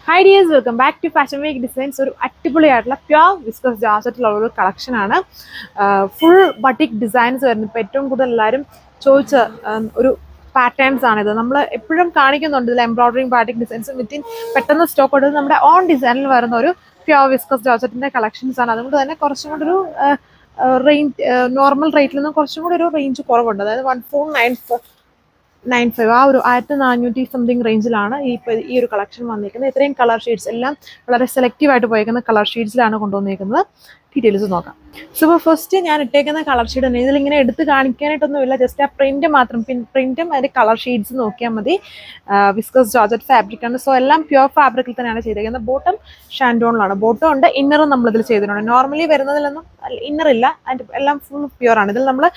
Hi dears, welcome back to Fashion Week Designs. ഒരു അടിപൊളിയായിട്ടുള്ള pure viscous ജാർജറ്റിലുള്ള ഒരു കളക്ഷനാണ്. ഫുൾ ബട്ടിക് ഡിസൈൻസ് വരുന്നത്. ഇപ്പോൾ ഏറ്റവും കൂടുതൽ എല്ലാവരും ചോദിച്ച ഒരു പാറ്റേൺസ് ആണിത്. നമ്മൾ എപ്പോഴും കാണിക്കുന്നുണ്ട് ഇതിൽ എംബ്രോയിഡറിങ് ബാറ്റിക് ഡിസൈൻസ് വിത്തിൻ പെട്ടെന്ന് സ്റ്റോക്ക് കൊടുത്ത് നമ്മുടെ ഓൺ ഡിസൈനിൽ വരുന്ന ഒരു പ്യോർ വിസ്കസ് ജാർജറ്റിൻ്റെ കളക്ഷൻസ് ആണ്. അതുകൊണ്ട് തന്നെ കുറച്ചും കൂടി ഒരു റേഞ്ച് നോർമൽ റേറ്റിൽ നിന്ന് കുറച്ചും കൂടി ഒരു റേഞ്ച് കുറവുണ്ട്. അതായത് 1495 ആ ഒരു 1400 സംതിങ് റേഞ്ചിലാണ് ഈ ഒരു കളക്ഷൻ വന്നിരിക്കുന്നത്. ഇത്രയും കളർ ഷെയ്ഡ്സ് എല്ലാം വളരെ സെലക്റ്റീവ് ആയിട്ട് പോയിരിക്കുന്ന കളർ ഷെയ്ഡ്സിലാണ് കൊണ്ടുവന്നിരിക്കുന്നത്. ഡീറ്റെയിൽസ് നോക്കാം. സോ ഇപ്പോൾ ഫസ്റ്റ് ഞാൻ ഇട്ടേക്കുന്ന കളർ ഷെയ്ഡ് തന്നെ ഇതിലിങ്ങനെ എടുത്ത് കാണിക്കാനായിട്ടൊന്നുമില്ല, ജസ്റ്റ് ആ പ്രിന്റ് മാത്രം. പ്രിന്റും അതിൻ്റെ കളർ ഷെയ്ഡ്സ് നോക്കിയാൽ മതി. വിസ്കസ് ജോർജറ്റ് ഫാബ്രിക് ആണ്. സോ എല്ലാം പ്യുവർ ഫാബ്രിക്കിൽ തന്നെയാണ് ചെയ്തിരിക്കുന്നത്. ബോട്ടം ഷാൻഡോണിലാണ്. ബോട്ടം ഉണ്ട്, ഇന്നറും നമ്മളിതിൽ ചെയ്തിട്ടുണ്ട്. നോർമലി വരുന്നതിലൊന്നും ഇന്നർ ഇല്ല, അതിൻ്റെ എല്ലാം ഫുൾ പ്യുവർ ആണ്. ഇതിൽ നമ്മൾ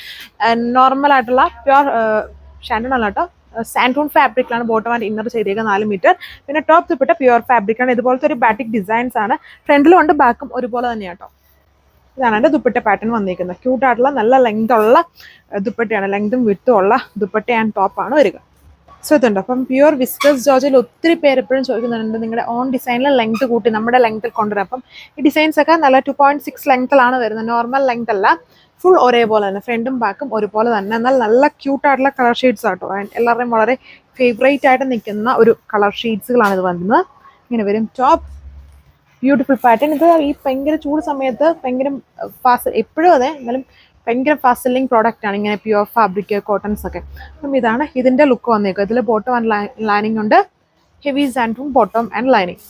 നോർമൽ ആയിട്ടുള്ള പ്യുവർ ഷാൻഡോൺ അല്ല കേട്ടോ, സാൻഡൂൺ ഫാബ്രിക്കിലാണ് ബോട്ടം ആൻഡ് ഇന്നർ ചെയ്തേക്കുക 4 മീറ്റർ. പിന്നെ ടോപ്പ് ദുപ്പട്ട പ്യുവർ ഫാബ്രിക് ആണ്. ഇതുപോലത്തെ ഒരു ബാറ്റിക് ഡിസൈൻസ് ആണ്. ഫ്രണ്ടിലും ഉണ്ട്, ബാക്കും ഒരുപോലെ തന്നെയാണ് കേട്ടോ. ഇതാണ് എൻ്റെ ദുപ്പട്ട പാറ്റേൺ വന്നിരിക്കുന്നത്. ക്യൂട്ടായിട്ടുള്ള നല്ല ലെങ്ത് ഉള്ള ദുപ്പട്ടയാണ്. ലെങ്തും വിട്ടും ഉള്ള ദുപ്പട്ട ആൻഡ് ടോപ്പാണ് വരിക. സോ ഇതുണ്ട്. അപ്പം പ്യുവർ വിസ്കസ് ജോർജിൽ ഒത്തിരി പേര് എപ്പോഴും ചോദിക്കുന്നുണ്ട് നിങ്ങളുടെ ഓൺ ഡിസൈനിൽ ലെങ്ത് കൂട്ടി നമ്മുടെ ലെങ്ത്തിൽ കൊണ്ടുവരാം. അപ്പം ഈ ഡിസൈൻസ് ഒക്കെ നല്ല 2.6 ലെങ്ത്തിലാണ് വരുന്നത്. നോർമൽ ലെങ്ത് അല്ല, ഫുൾ ഒരേപോലെ തന്നെ, ഫ്രണ്ടും ബാക്കും ഒരുപോലെ തന്നെ. എന്നാൽ നല്ല ക്യൂട്ടായിട്ടുള്ള കളർ ഷെയ്ഡ്സ് ആട്ടോ. എല്ലാവരുടെയും വളരെ ഫേവറേറ്റ് ആയിട്ട് നിൽക്കുന്ന ഒരു കളർ ഷെയ്ഡ്സുകളാണ് ഇത് വരുന്നത്. ഇങ്ങനെ വരും. Top beautiful pattern. ഇത് ഈ ഭയങ്കര ചൂട് സമയത്ത് ഭയങ്കര ഫാസ്റ്റ്, എപ്പോഴും അതെ, എന്നാലും ഭയങ്കര ഫാസ്റ്റ് സെല്ലിംഗ് പ്രോഡക്റ്റ് ആണ് ഇങ്ങനെ പ്യുവർ ഫാബ്രിക് കോട്ടൺസ് ഒക്കെ. അപ്പം ഇതാണ് ഇതിൻ്റെ ലുക്ക് വന്നേക്കുക. ഇതിൽ ബോട്ടം ആൻഡ് ലൈനിങ് ഉണ്ട്, ഹെവി സാൻഡൂൺ ബോട്ടം ആൻഡ് ലൈനിങ്.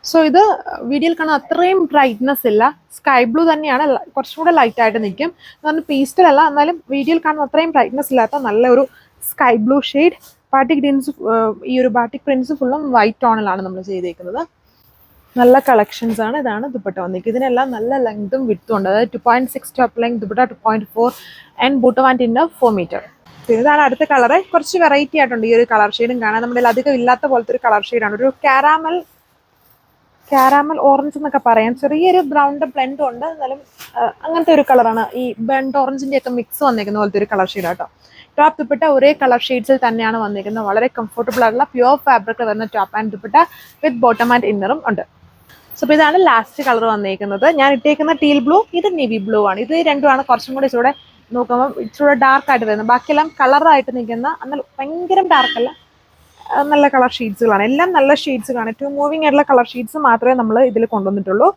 സോ ഇത് വീഡിയോയിൽ കാണാൻ അത്രയും ബ്രൈറ്റ്നെസ് ഇല്ല, സ്കൈ ബ്ലൂ തന്നെയാണ്, കുറച്ചും കൂടെ ലൈറ്റ് ആയിട്ട് നിൽക്കും. എന്ന് പേസ്റ്റൽ അല്ല, എന്നാലും വീഡിയോയിൽ കാണുന്ന അത്രയും ബ്രൈറ്റ്നെസ് ഇല്ലാത്ത നല്ലൊരു sky blue shade. Batik Prince, ഈ ഒരു ബാറ്റിക് പ്രിൻസ് ഫുള്ളും വൈറ്റ് ടോണിലാണ് നമ്മൾ ചെയ്തേക്കുന്നത്. നല്ല കളക്ഷൻസ് ആണ്. ഇതാണ് ദുപ്പട്ട വന്നിരിക്കുന്നത്. ഇതിനെല്ലാം നല്ല ലെങ്തും വിട്ടും ഉണ്ട്. അതായത് 2.6 top length, dupatta 2.4 and bottom and inner 4 metre. ഇതാണ് അടുത്ത കളറ്. കുറച്ച് വെറൈറ്റി ആയിട്ടുണ്ട് ഈ ഒരു കളർ ഷെയ്ഡും കാണാൻ. നമ്മുടെ അധികം ഇല്ലാത്ത പോലത്തെ ഒരു കളർ ഷെയ്ഡാണ്. ഒരു കാരാമൽ ഓറഞ്ച് എന്നൊക്കെ പറയാം. ചെറിയൊരു ബ്രൗണിന്റെ ബ്ലെൻഡും ഉണ്ട്, എന്നാലും അങ്ങനത്തെ ഒരു കളറാണ്. ഈ ബെൻഡ് ഓറഞ്ചിന്റെ ഒക്കെ മിക്സ് വന്നിരിക്കുന്ന പോലത്തെ ഒരു കളർ ഷെയ്ഡ് ആട്ടോ. ടോപ്പ് ദുപ്പട്ട ഒരേ കളർ ഷെയ്ഡ്സിൽ തന്നെയാണ് വന്നിരിക്കുന്നത്. വളരെ കംഫർട്ടബിൾ ആയിട്ടുള്ള പ്യുവർ ഫാബ്രിക് വരുന്ന top and dupatta with bottom and ഇന്നറും ഉണ്ട്. സോ അപ്പോൾ ഇതാണ് ലാസ്റ്റ് കളർ വന്നിരിക്കുന്നത്. ഞാൻ ഇട്ടേക്കുന്ന ടീൽ ബ്ലൂ, ഇത് നേവി ബ്ലൂ ആണ്. ഇത് രണ്ടുമാണ് കുറച്ചും കൂടി ഇച്ചിലൂടെ നോക്കുമ്പോൾ ഇച്ചിലൂടെ ഡാർക്ക് ആയിട്ട് വരുന്നത്. ബാക്കിയെല്ലാം കളറായിട്ട് നിൽക്കുന്ന, എന്നാൽ ഭയങ്കര ഡാർക്കല്ല, നല്ല കളർ ഷീറ്റ്സുകളാണ്. എല്ലാം നല്ല ഷീറ്റ്സുകളാണ്. ഏറ്റവും മൂവിങ് ആയിട്ടുള്ള കളർ ഷീറ്റ്സ് മാത്രമേ നമ്മൾ ഇതിൽ കൊണ്ടുവന്നിട്ടുള്ളൂ.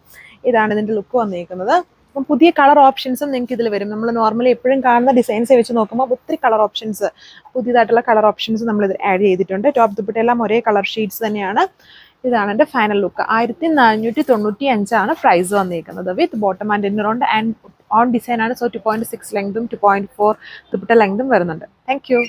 ഇതാണ് ഇതിൻ്റെ ലുക്ക് വന്നിരിക്കുന്നത്. അപ്പം പുതിയ കളർ ഓപ്ഷൻസും നിങ്ങൾക്ക് ഇതിൽ വരും. നമ്മൾ നോർമലി എപ്പോഴും കാണുന്ന ഡിസൈൻസ് വെച്ച് നോക്കുമ്പോൾ ഒത്തിരി കളർ ഓപ്ഷൻസ്, പുതിയതായിട്ടുള്ള കളർ ഓപ്ഷൻസ് നമ്മൾ ഇത് ആഡ് ചെയ്തിട്ടുണ്ട്. ടോപ്പ് ദുപ്പട്ട എല്ലാം ഒരേ കളർ ഷീറ്റ്സ് തന്നെയാണ്. ഇതാണ് എൻ്റെ ഫൈനൽ ലുക്ക്. 1495 പ്രൈസ് വന്നിരിക്കുന്നത്. വിത്ത് ബോട്ടം ആൻഡ് ഇന്നർ ഉണ്ട് ആൻഡ് ഓൺ ഡിസൈൻ ആണ്. സോ 2.6 ലെങ്തും 2.4 ദുപ്പട്ട ലെങ്തും വരുന്നുണ്ട്. Thank you.